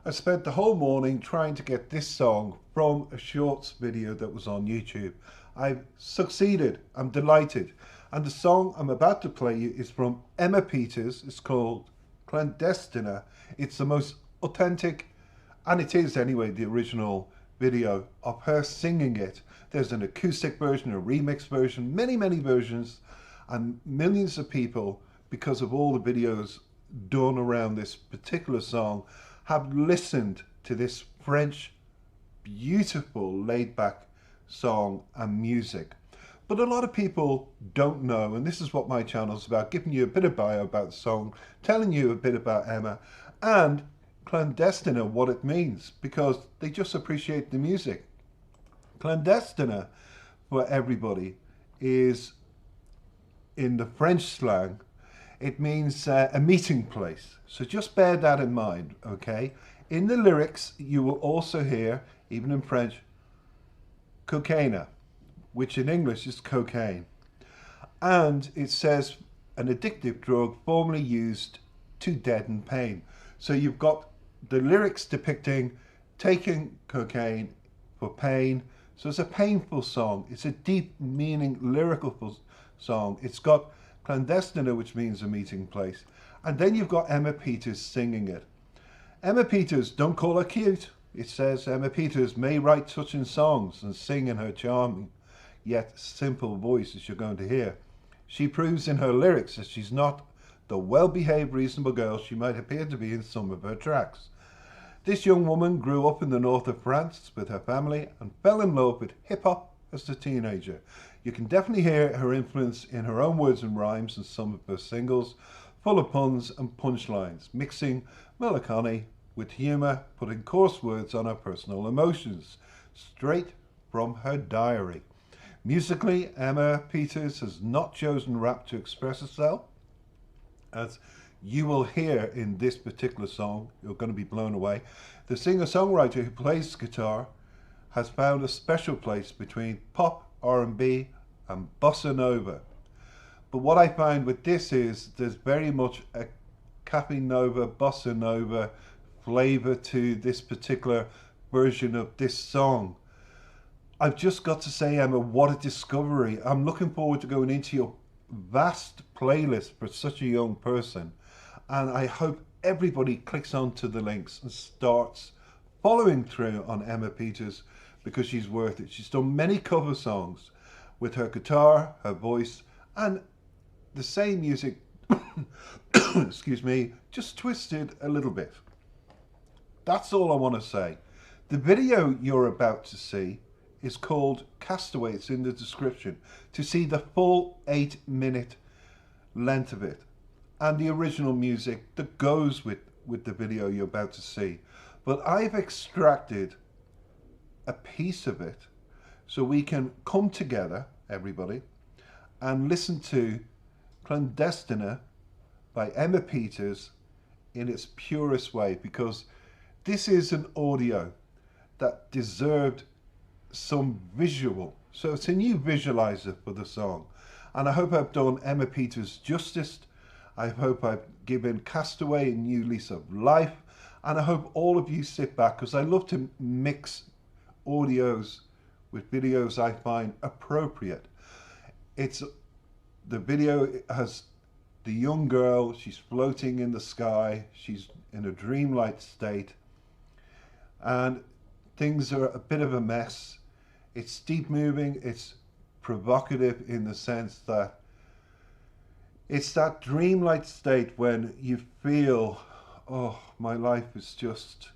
I spent the whole morning trying to get this song from a shorts video that was on YouTube. I've succeeded. I'm delighted. And the song I'm about to play you is from Emma Peters. It's called Clandestina. It's the most authentic, and it is anyway, the original video of her singing it. There's an acoustic version, a remix version, many versions, and millions of people, because of all the videos done around this particular song, have listened to this French, beautiful, laid-back song and music. But a lot of people don't know, and this is what my channel is about, giving you a bit of bio about the song, telling you a bit about Emma, and Clandestina, what it means, because they just appreciate the music. Clandestina, for everybody, is, in the French slang, it means a meeting place. So just bear that in mind, okay? In the lyrics, you will also hear, even in French, cocaine, which in English is cocaine. And it says an addictive drug formerly used to deaden pain. So you've got the lyrics depicting taking cocaine for pain. So it's a painful song. It's a deep meaning lyrical song. It's got Clandestina, which means a meeting place. And then you've got Emma Peters singing it. Emma Peters, don't call her cute. It says Emma Peters may write touching songs and sing in her charming yet simple voice, as you're going to hear. She proves in her lyrics that she's not the well-behaved, reasonable girl she might appear to be in some of her tracks. This young woman grew up in the north of France with her family and fell in love with hip-hop as a teenager. You can definitely hear her influence in her own words and rhymes in some of her singles, full of puns and punchlines, mixing melancholy with humour, putting coarse words on her personal emotions, straight from her diary. Musically, Emma Peters has not chosen rap to express herself. As you will hear in this particular song, you're going to be blown away. The singer-songwriter who plays guitar has found a special place between pop, R&B and bossa nova. But what I find with this is there's very much a cafe nova, bossa nova flavor to this particular version of this song. I've just got to say, Emma, what a discovery. I'm looking forward to going into your vast playlist for such a young person. And I hope everybody clicks onto the links and starts following through on Emma Peters, because she's worth it. She's done many cover songs with her guitar, her voice, and the same music, excuse me, just twisted a little bit. That's all I want to say. The video you're about to see is called Castaway. It's in the description to see the full 8-minute length of it and the original music that goes with the video you're about to see. But I've extracted a piece of it so we can come together, everybody, and listen to Clandestina by Emma Peters in its purest way, because this is an audio that deserved some visual. So it's a new visualizer for the song. And I hope I've done Emma Peters justice. I hope I've given Castaway a new lease of life. And I hope all of you sit back, because I love to mix audios with videos I find appropriate. The video has the young girl, she's floating in the sky, she's in a dreamlike state, and things are a bit of a mess. It's deep moving, it's provocative in the sense that it's that dreamlike state when you feel, oh, my life is just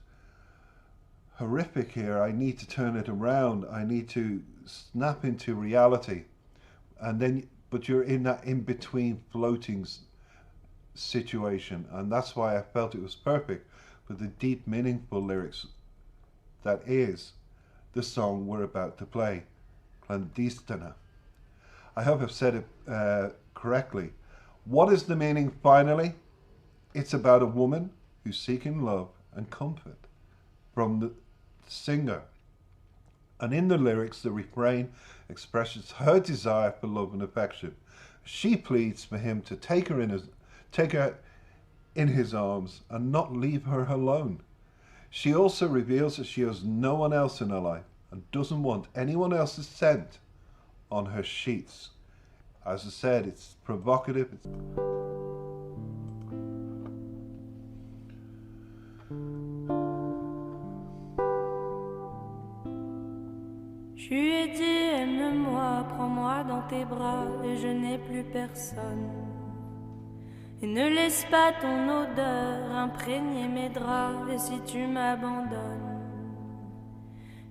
horrific here. I need to turn it around. I need to snap into reality. And then, but you're in that in-between floating situation. And that's why I felt it was perfect for the deep, meaningful lyrics that is the song we're about to play, Clandestina. I hope I've said it correctly. What is the meaning finally? It's about a woman who's seeking love and comfort from the singer. And in the lyrics, the refrain expresses her desire for love and affection. She pleads for him to take her in his arms and not leave her alone. She also reveals that she has no one else in her life and doesn't want anyone else's scent on her sheets. As I said, it's provocative. Je lui ai dit aime-moi, prends-moi dans tes bras et je n'ai plus personne. Et ne laisse pas ton odeur imprégner mes draps. Et si tu m'abandonnes,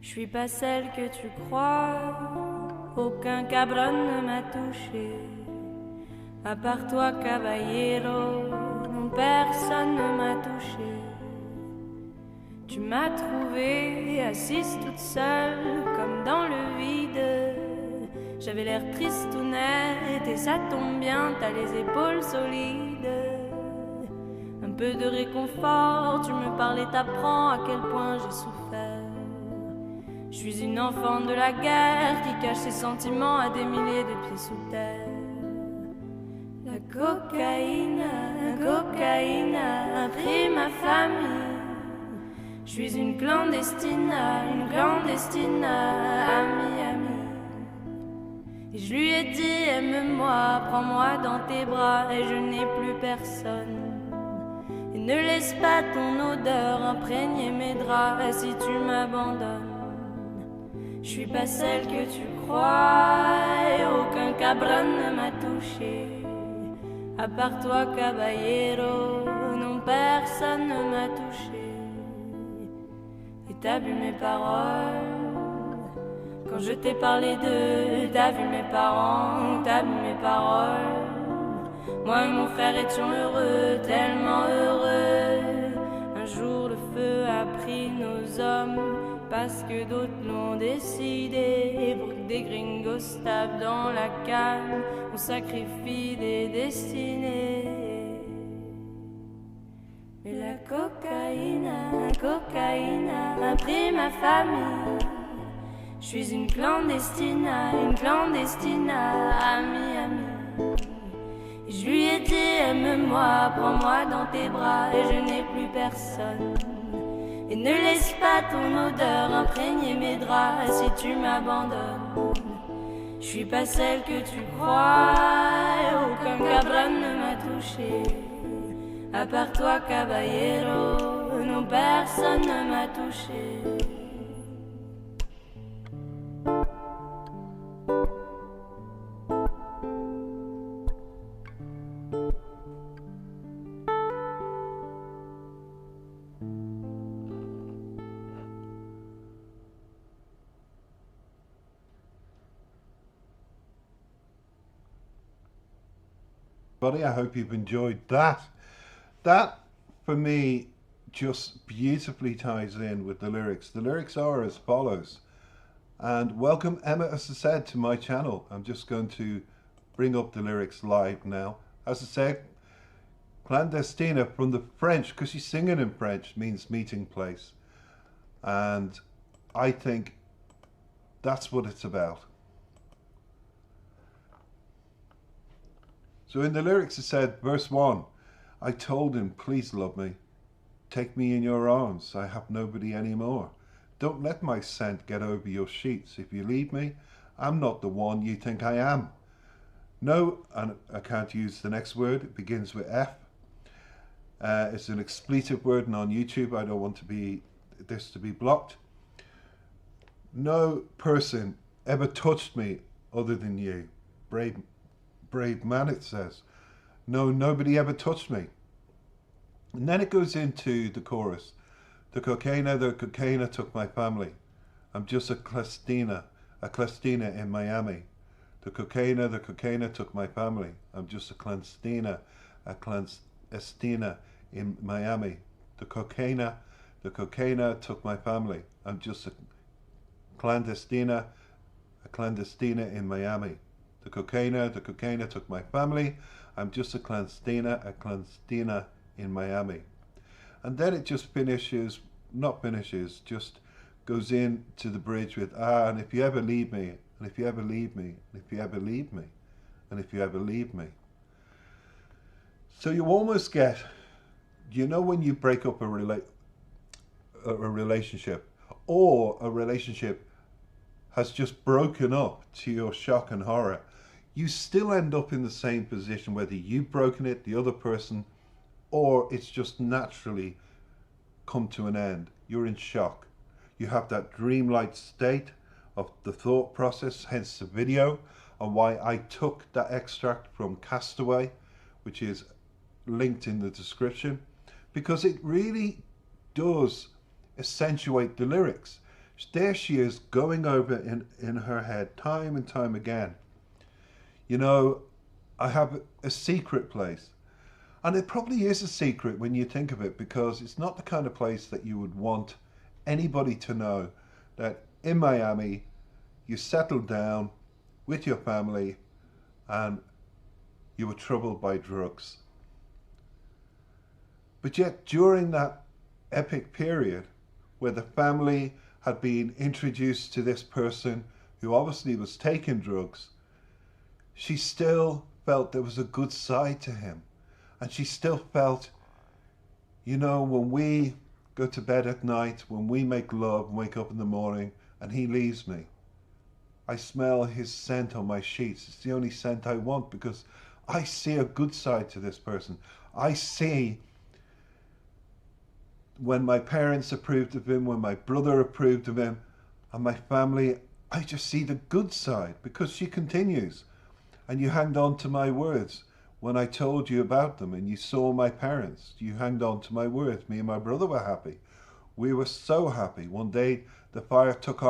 je suis pas celle que tu crois. Aucun cabron ne m'a touché. À part toi, caballero, non, personne ne m'a touché. Tu m'as trouvée assise toute seule, comme dans le vide. J'avais l'air triste ou net, et ça tombe bien, t'as les épaules solides. Un peu de réconfort, tu me parles et t'apprends à quel point j'ai souffert. Je suis une enfant de la guerre qui cache ses sentiments à des milliers de pieds sous terre. La cocaïne a pris ma famille. Je suis une clandestine, amie, amie. Et je lui ai dit, aime-moi, prends-moi dans tes bras, et je n'ai plus personne. Et ne laisse pas ton odeur imprégner mes draps, et si tu m'abandonnes, je suis pas celle que tu crois, et aucun cabron ne m'a touché. À part toi, caballero, non, personne ne m'a touché. Et t'as vu mes paroles quand je t'ai parlé d'eux, t'as vu mes parents, t'as vu mes paroles. Moi et mon frère étions heureux, tellement heureux. Un jour le feu a pris nos hommes, parce que d'autres l'ont décidé. Pour que des gringos tapent dans la canne, on sacrifie des destinées. Mais la cocaïne a pris ma famille. Je suis une clandestine, amie, amie. Et je lui ai dit, aime-moi, prends-moi dans tes bras, et je n'ai plus personne. Et ne laisse pas ton odeur imprégner mes draps, si tu m'abandonnes. Je suis pas celle que tu crois, et aucun cabron ne m'a touché. À part toi, caballero, non, personne ne m'a touché. Buddy, I hope you've enjoyed that. That, for me, just beautifully ties in with the lyrics. The lyrics are as follows. And welcome, Emma, as I said, to my channel. I'm just going to bring up the lyrics live now. As I said, clandestina from the French, because she's singing in French, means meeting place. And I think that's what it's about. So in the lyrics it said, verse 1, I told him, please love me. Take me in your arms, I have nobody anymore. Don't let my scent get over your sheets. If you leave me, I'm not the one you think I am. No, and I can't use the next word, it begins with F. It's an expletive word, and on YouTube I don't want this to be blocked. No person ever touched me other than you. Brave man, it says. No, nobody ever touched me. And then it goes into the chorus. The cocaina took my family. I'm just a clandestina in Miami. The cocaina took my family. I'm just a clandestina in Miami. The cocaina took my family. I'm just a clandestina in Miami. The cocaina took my family. I'm just a clandestina in Miami. And then it just just goes into the bridge with, and if you ever leave me, and if you ever leave me, and if you ever leave me, and if you ever leave me. So you almost get, when you break up a relationship, or a relationship has just broken up, to your shock and horror, you still end up in the same position, whether you've broken it, the other person, or it's just naturally come to an end. You're in shock. You have that dreamlike state of the thought process, hence the video, and why I took that extract from Castaway, which is linked in the description, because it really does accentuate the lyrics. There she is going over in her head time and time again. You know, I have a secret place. And it probably is a secret when you think of it, because it's not the kind of place that you would want anybody to know that in Miami you settled down with your family and you were troubled by drugs. But yet during that epic period where the family had been introduced to this person who obviously was taking drugs, she still felt there was a good side to him. And she still felt, you know, when we go to bed at night, when we make love and wake up in the morning and he leaves me, I smell his scent on my sheets. It's the only scent I want, because I see a good side to this person. I see when my parents approved of him, when my brother approved of him, and my family, I just see the good side. Because she continues, and you hanged on to my words when I told you about them, and you saw my parents. You hanged on to my words. Me and my brother were happy. We were so happy. One day the fire took off.